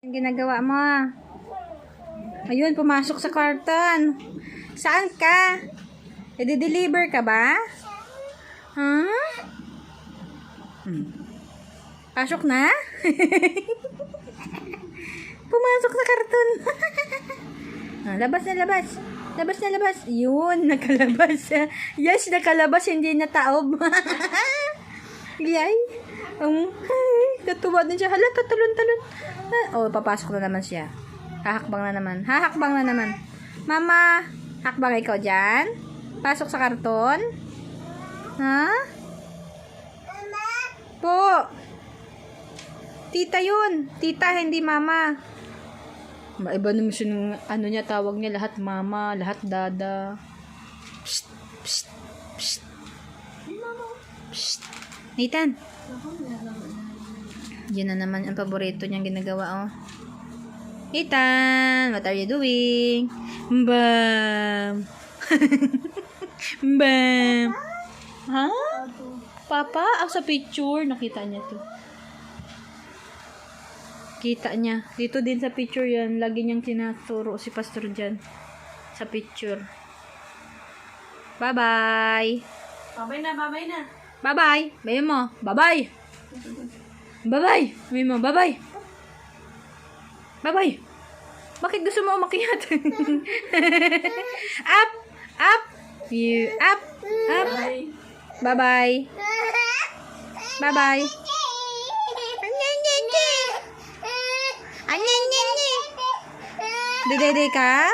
Ang ginagawa mo? Ayun, pumasok sa karton. Saan ka? I-deliver ka ba? Huh? Pasok na? Pumasok sa karton. Labas na labas. Labas na labas. Yun, nakalabas. Yes, nakalabas. Hindi na taob. Yay. Katuwa din siya. Hala, katalon-talon. Oh, papasok na naman siya. Hahakbang na naman. Hahakbang na naman. Mama, hakbang ikaw dyan? Pasok sa karton? Ha? Po. Tita yun. Tita, hindi mama. Maiba naman siya ng ano niya, tawag niya. Lahat mama, lahat dada. Psst, psst, psst. Psst. Nathan. Yun na naman ang paborito niyang ginagawa, oh. Ethan, what are you doing? Bam. Bam. Ha? Papa? Sa picture, nakita niya to. Kita niya. Dito din sa picture yan. Lagi niyang tinaturo si Pastor dyan. Sa picture. Bye-bye. Babay na, babay na. Bye-bye. Bayo mo. Bye-bye. Bye-bye. Bayo mo. Bye-bye. Bye-bye. Bakit gusto mo umakyat? Up. Up. You. Up. Up. Bye-bye. Bye-bye. Dede ka?